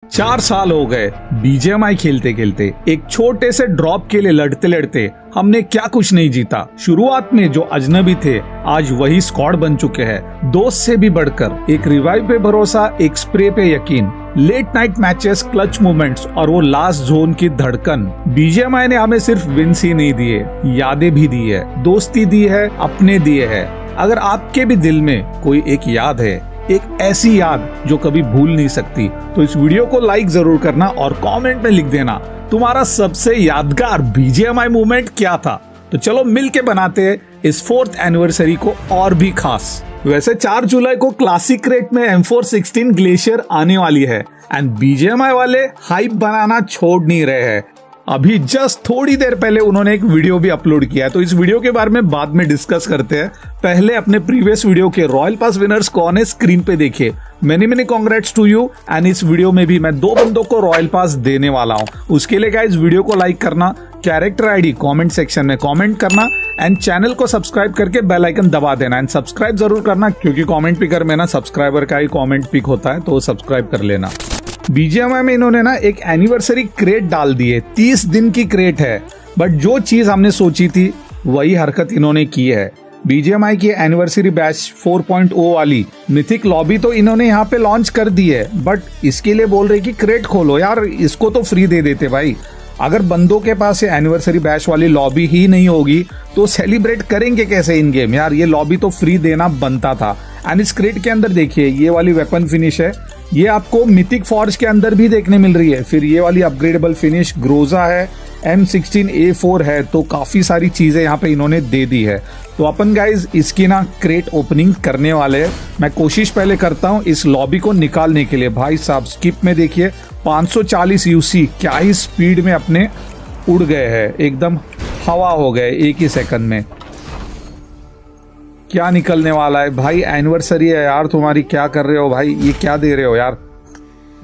4 साल हो गए बीजीएमआई खेलते खेलते, एक छोटे से ड्रॉप के लिए लड़ते लड़ते हमने क्या कुछ नहीं जीता। शुरुआत में जो अजनबी थे आज वही स्क्वाड बन चुके हैं। दोस्त से भी बढ़कर एक रिवाइव पे भरोसा, एक स्प्रे पे यकीन, late night matches, clutch moments और वो लास्ट जोन की धड़कन। बीजीएमआई ने हमें सिर्फ विंस ही नहीं दिए, यादें भी दी है, दोस्ती दी है, अपने दिए है। अगर आपके भी दिल में कोई एक याद है, एक ऐसी याद जो कभी भूल नहीं सकती, तो इस वीडियो को लाइक जरूर करना और कमेंट में लिख देना तुम्हारा सबसे यादगार बीजीएमआई मूवमेंट क्या था। तो चलो मिलके बनाते हैं इस 4th एनिवर्सरी को और भी खास। वैसे 4 जुलाई को क्लासिक रेट में M416 ग्लेशियर आने वाली है एंड बीजीएमआई वाले हाइप बनाना छोड़ नहीं रहे हैं। अभी जस्ट थोड़ी देर पहले उन्होंने एक वीडियो भी अपलोड किया है, तो इस वीडियो के बारे में बाद में डिस्कस करते हैं। पहले अपने प्रीवियस वीडियो के रॉयल पास विनर्स कौन है स्क्रीन पे देखिए। Many congrats to you. And इस वीडियो में भी मैं 2 बंदों को रॉयल पास देने वाला हूं। उसके लिए गाइस वीडियो को लाइक करना, कैरेक्टर आईडी कमेंट सेक्शन में कमेंट करना एंड चैनल को सब्सक्राइब करके बेल आइकन दबा देना एंड सब्सक्राइब जरूर करना, क्योंकि कमेंट पिकर में ना सब्सक्राइबर का ही कमेंट पिक होता है, तो सब्सक्राइब कर लेना। बीजीएमआई में इन्होंने ना एक एनिवर्सरी क्रेट डाल दी है, 30 दिन की क्रेट है, बट जो चीज हमने सोची थी वही हरकत इन्होंने की है। बीजीएमआई की एनिवर्सरी बैच 4.0 वाली मिथिक लॉबी तो इन्होंने यहाँ पे लॉन्च कर दी है, बट इसके लिए बोल रहे कि क्रेट खोलो यार, इसको तो फ्री दे देते भाई। अगर बंदों के पास एनिवर्सरी बैच वाली लॉबी ही नहीं होगी तो सेलिब्रेट करेंगे कैसे इन गेम यार, ये लॉबी तो फ्री देना बनता था। एंड इस क्रेट के अंदर देखिए ये वाली वेपन फिनिश है, ये आपको मिथिक फॉर्ज के अंदर भी देखने मिल रही है। फिर ये वाली अपग्रेडेबल फिनिश ग्रोजा है, M16A4 है, तो काफी सारी चीजें यहाँ पे इन्होंने दे दी है। तो अपन गाइज इसकी ना क्रेट ओपनिंग करने वाले हैं। मैं कोशिश पहले करता हूँ इस लॉबी को निकालने के लिए। भाई साहब स्किप में देखिए 540 यूसी, क्या ही स्पीड में अपने उड़ गए हैं, एकदम हवा हो गए एक ही सेकंड में। क्या निकलने वाला है भाई, एनिवर्सरी है यार तुम्हारी, क्या कर रहे हो भाई, ये क्या दे रहे हो यार।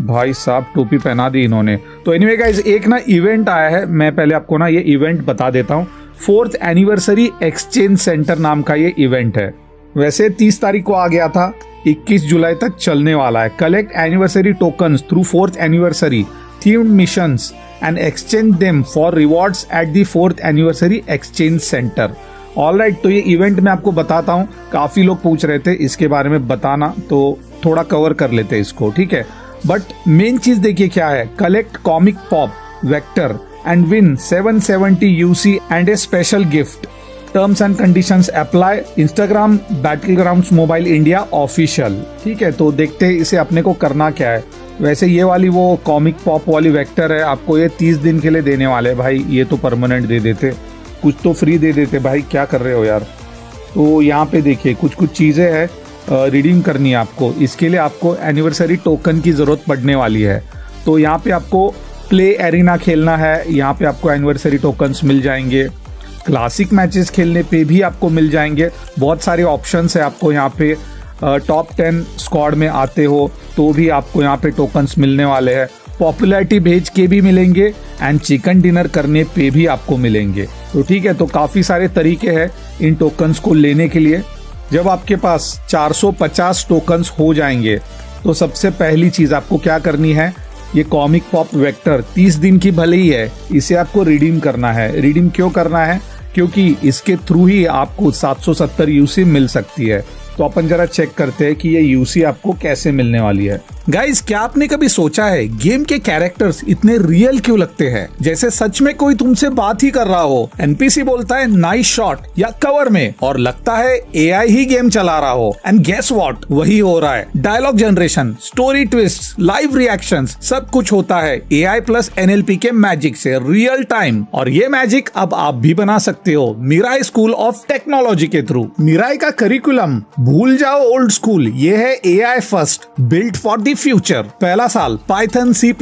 भाई साहब टोपी पहना दी इन्होंने। तो एनीवे गाइस एक ना इवेंट आया है, मैं पहले आपको ना ये इवेंट बता देता हूँ। 4th एनिवर्सरी एक्सचेंज सेंटर नाम का ये इवेंट है। वैसे 30 तारीख को आ गया था, 21 जुलाई तक चलने वाला है। Collect anniversary tokens through 4th anniversary themed missions and exchange them for rewards at the 4th anniversary exchange centre. Alright, तो ये इवेंट मैं आपको बताता हूँ। काफी लोग पूछ रहे थे इसके बारे में बताना, तो थोड़ा कवर कर लेते हैं इसको, ठीक है। बट मेन चीज देखिए क्या है, collect comic pop vector and win 770 UC and A special gift. Terms and conditions apply. Instagram battlegrounds mobile India official, ठीक है। तो देखते हैं इसे अपने को करना क्या है। वैसे ये वाली वो कॉमिक पॉप वाली वेक्टर है, आपको ये 30 दिन के लिए देने वाले भाई, ये तो परमानेंट दे देते, कुछ तो फ्री दे देते भाई, क्या कर रहे हो यार। तो यहाँ पे देखिए कुछ चीजें हैं रिडीम करनी है आपको। इसके लिए आपको एनिवर्सरी टोकन की जरूरत पड़ने वाली है। तो यहाँ पे आपको प्ले एरिना खेलना है, यहाँ पे आपको एनिवर्सरी टोकन्स मिल जाएंगे। क्लासिक मैचेस खेलने पे भी आपको मिल जाएंगे। बहुत सारे ऑप्शंस है आपको यहाँ पे। टॉप 10 स्क्वाड में आते हो तो भी आपको यहाँ पे टोकन्स मिलने वाले हैं। पॉपुलैरिटी भेज के भी मिलेंगे एंड चिकन डिनर करने पे भी आपको मिलेंगे। तो ठीक है, तो काफी सारे तरीके हैं इन टोकन्स को लेने के लिए। जब आपके पास 450 टोकन्स हो जाएंगे तो सबसे पहली चीज आपको क्या करनी है, ये कॉमिक पॉप वेक्टर 30 दिन की भले ही है, इसे आपको रिडीम करना है। रिडीम क्यों करना है, क्योंकि इसके थ्रू ही आपको 770 यूसी मिल सकती है। तो अपन जरा चेक करते हैं कि ये यूसी आपको कैसे मिलने वाली है। गाइस क्या आपने कभी सोचा है गेम के कैरेक्टर्स इतने रियल क्यों लगते हैं, जैसे सच में कोई तुमसे बात ही कर रहा हो। एनपीसी बोलता है नाइस शॉट या कवर में, और लगता है एआई ही गेम चला रहा हो। एंड गेस व्हाट, वही हो रहा है। Dialogue generation, story twist, live reactions, सब कुछ होता है एआई प्लस एनएलपी के मैजिक से रियल टाइम। और ये मैजिक अब आप भी बना सकते हो मिराई स्कूल ऑफ टेक्नोलॉजी के थ्रू। मिराई का करिकुलम भूल जाओ ओल्ड स्कूल, ये है AI first, built for the future. पहला साल पाइथन, C++,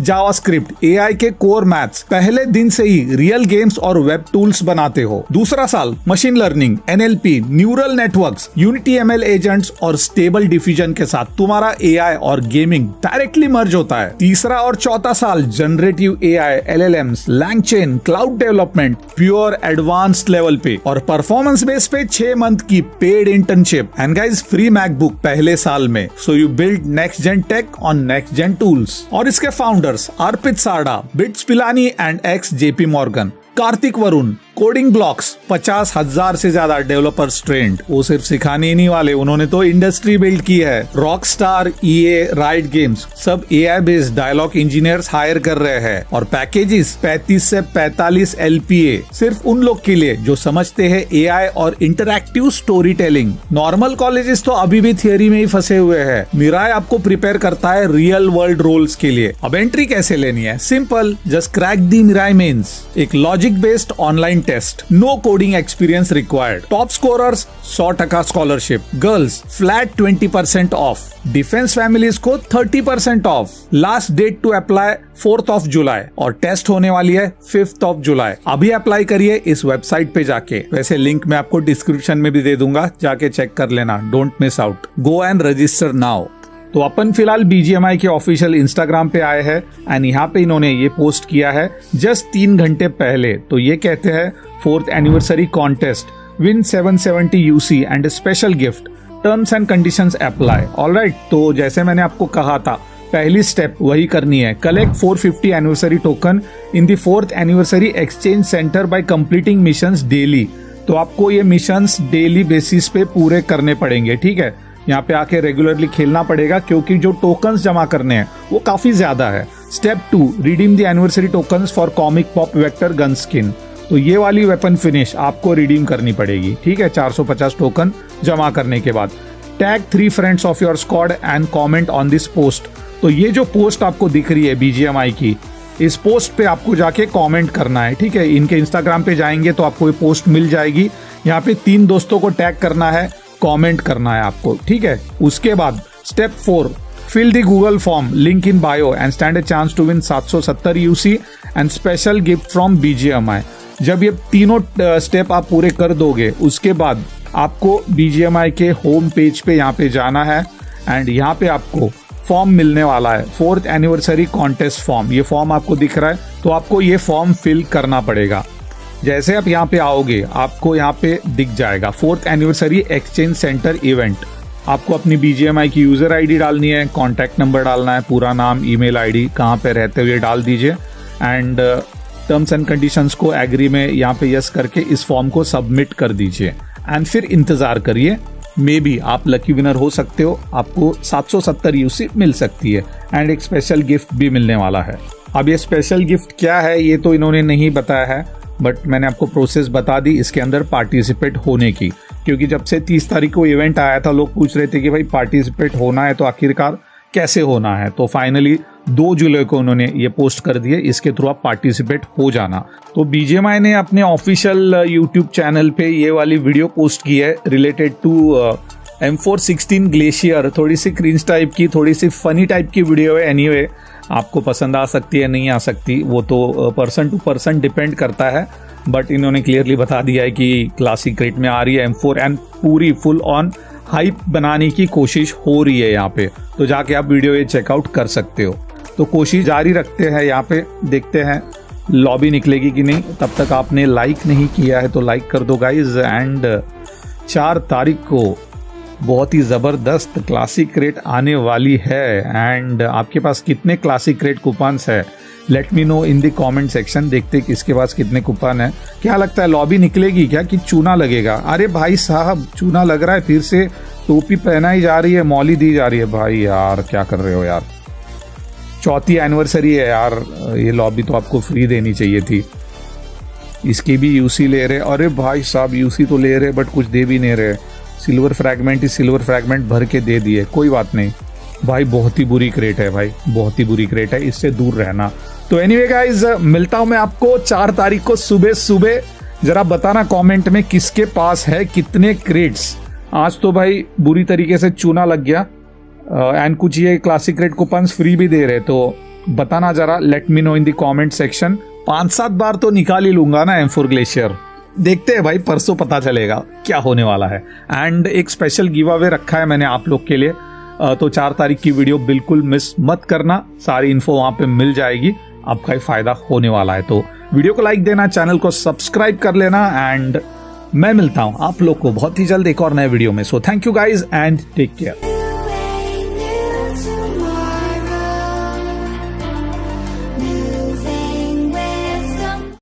जावास्क्रिप्ट, एआई के कोर मैथ्स, पहले दिन से ही रियल गेम्स और वेब टूल्स बनाते हो। दूसरा साल machine learning, NLP, neural networks, unity ML agents और स्टेबल डिफ्यूजन के साथ तुम्हारा एआई और गेमिंग डायरेक्टली मर्ज होता है। तीसरा और चौथा साल generative AI, LLMs, LangChain, cloud development, pure advanced level पे, और परफॉर्मेंस बेस पे 6 मंथ की paid internship and guys free MacBook पहले साल में। So you build next gen tech on next gen tools. और इसके founders Arpit Sarda, BITS Pilani and ex JP Morgan, Kartik Varun, coding blocks, 50,000 से ज्यादा डेवलपर्स ट्रेंड। वो सिर्फ सिखाने ही नहीं वाले, उन्होंने तो इंडस्ट्री बिल्ड की है। रॉकस्टार, ईए, राइट गेम्स सब AI based dialogue engineers hire कर रहे हैं। और पैकेजेस 35 से 45 LPA सिर्फ उन लोग के लिए जो समझते हैं एआई और interactive story telling. Normal colleges तो अभी भी थियोरी में ही फंसे हुए हैं। मिराय आपको प्रिपेयर करता है रियल वर्ल्ड रोल्स के लिए। अब एंट्री कैसे लेनी है? Simple, just crack the Mirai mains, एक logic based online test, no coding experience required. Top scorers 100% scholarship, girls flat 20% off, defence families को 30% off. Last date to apply 4 जुलाई और टेस्ट होने वाली है 5 जुलाई। अभी अप्लाई करिए इस वेबसाइट पे जाके। वैसे लिंक मैं आपको डिस्क्रिप्शन में भी दे दूंगा, जाके चेक कर लेना, don't miss out. Go and register now. तो अपन फिलहाल BGMI के ऑफिशियल इंस्टाग्राम पे आए हैं एंड यहाँ पे इन्होंने ये पोस्ट किया है जस्ट 3 घंटे पहले। तो ये कहते हैं 4th anniversary contest, win 770 UC and special gift, terms and conditions apply. Alright, तो जैसे मैंने आपको कहा था, पहली स्टेप वही करनी है, collect 450 anniversary token in the 4th anniversary exchange centre bye completing missions daily. तो आपको ये मिशंस डेली बेसिस पे पूरे करने पड़ेंगे, ठीक है। यहाँ पे आके रेगुलरली खेलना पड़ेगा क्योंकि जो टोकन्स जमा करने हैं वो काफी ज्यादा है। Step 2, redeem the anniversary tokens for comic pop vector gun skin. तो ये वाली वेपन फिनिश आपको रिडीम करनी पड़ेगी, ठीक है, 450 टोकन जमा करने के बाद। Tag 3 friends of your squad and comment on this post. तो ये जो पोस्ट आपको दिख रही है BGMI की, इस पोस्ट पे आपको जाके कमेंट करना है, ठीक है। इनके इंस्टाग्राम पे जाएंगे तो आपको ये पोस्ट मिल जाएगी। यहाँ पे 3 दोस्तों को टैग करना है, कमेंट करना है आपको, ठीक है। उसके बाद step 4, fill the Google form, link in bio and stand a chance to win 770 UC and special gift from BGMI। जब ये तीनों स्टेप आप पूरे कर दोगे, उसके बाद आपको BGMI के होम पेज पे यहाँ पे जाना है एंड यहाँ पे आपको फॉर्म मिलने वाला है, 4th एनिवर्सरी कॉन्टेस्ट फॉर्म। ये फॉर्म आपको दिख रहा है, तो आपको ये फॉर्म फिल करना पड़ेगा। जैसे आप यहाँ पे आओगे, आपको यहाँ पे दिख जाएगा 4th anniversary exchange centre event. आपको अपनी BGMI की यूजर ID डालनी है, कॉन्टैक्ट नंबर डालना है, पूरा नाम, ईमेल ID, कहाँ पे रहते हुए डाल दीजिए एंड टर्म्स एंड कंडीशंस को एग्री में यहाँ पे यस करके इस फॉर्म को सबमिट कर दीजिए एंड फिर इंतजार करिए। मे बी आप लकी विनर हो सकते हो, आपको 770 UC मिल सकती है एंड एक स्पेशल गिफ्ट भी मिलने वाला है। अब ये स्पेशल गिफ्ट क्या है ये तो इन्होंने नहीं बताया है, बट मैंने आपको प्रोसेस बता दी इसके अंदर पार्टिसिपेट होने की। क्योंकि जब से 30 तारीख को इवेंट आया था, लोग पूछ रहे थे कि भाई पार्टिसिपेट होना है तो आखिरकार कैसे होना है। तो फाइनली 2 जुलाई को उन्होंने ये पोस्ट कर दिए, इसके थ्रू आप पार्टिसिपेट हो जाना। तो BGMI ने अपने ऑफिशियल यूट्यूब चैनल पे ये वाली वीडियो पोस्ट की है रिलेटेड टू M416 ग्लेशियर। थोड़ी सी क्रिंज टाइप की, थोड़ी सी फनी टाइप की वीडियो है। एनीवे, आपको पसंद आ सकती है नहीं आ सकती, वो तो पर्सन टू पर्सन डिपेंड करता है। बट इन्होंने क्लियरली बता दिया है कि क्लासिक क्रेट में आ रही है M4 एंड पूरी फुल ऑन हाइप बनाने की कोशिश हो रही है यहाँ पे। तो जाके आप वीडियो ये चेकआउट कर सकते हो। तो कोशिश जारी रखते हैं, यहाँ पे देखते हैं लॉबी निकलेगी कि नहीं। तब तक आपने लाइक नहीं किया है तो लाइक कर दो गाइज। एंड 4 तारीख को बहुत ही ज़बरदस्त क्लासिक क्रेट आने वाली है एंड आपके पास कितने क्लासिक क्रेट कूपन्स है, let me know in the comment section. देखते किसके पास कितने कूपन है। क्या लगता है, लॉबी निकलेगी क्या कि चूना लगेगा? अरे भाई साहब, चूना लग रहा है, फिर से टोपी पहनाई जा रही है, मौली दी जा रही है। भाई यार क्या कर रहे हो यार, 4th एनिवर्सरी है यार, ये लॉबी तो आपको फ्री देनी चाहिए थी। इसकी भी UC ले रहे। अरे भाई साहब, UC तो ले रहे बट कुछ दे भी नहीं रहे। सिल्वर फ्रैगमेंट ही सिल्वर फ्रैगमेंट भर के दे दिए, कोई बात नहीं भाई। बहुत ही बुरी क्रेट है भाई, बहुत ही बुरी क्रेट है, इससे दूर रहना। तो एनीवे गाइज, मिलता हूं मैं आपको 4 तारीख को सुबह सुबह। जरा बताना कमेंट में किसके पास है कितने क्रेट्स। आज तो भाई बुरी तरीके से चूना लग गया एंड कुछ ये क्लासिक क्रेट कूपन्स फ्री भी दे रहे। तो बताना जरा, let me know in the comment section. 5-7 बार तो निकाल ही लूंगा ना M4 ग्लेशियर। देखते हैं भाई, परसों पता चलेगा क्या होने वाला है। एंड एक स्पेशल गिव अवे रखा है मैंने आप लोग के लिए, तो 4 तारीख की वीडियो बिल्कुल मिस मत करना। सारी इन्फो वहां पे मिल जाएगी, आपका ही फायदा होने वाला है। तो वीडियो को लाइक देना, चैनल को सब्सक्राइब कर लेना एंड मैं मिलता हूं आप लोग को बहुत ही जल्द एक और नए वीडियो में। So thank you guys and take care.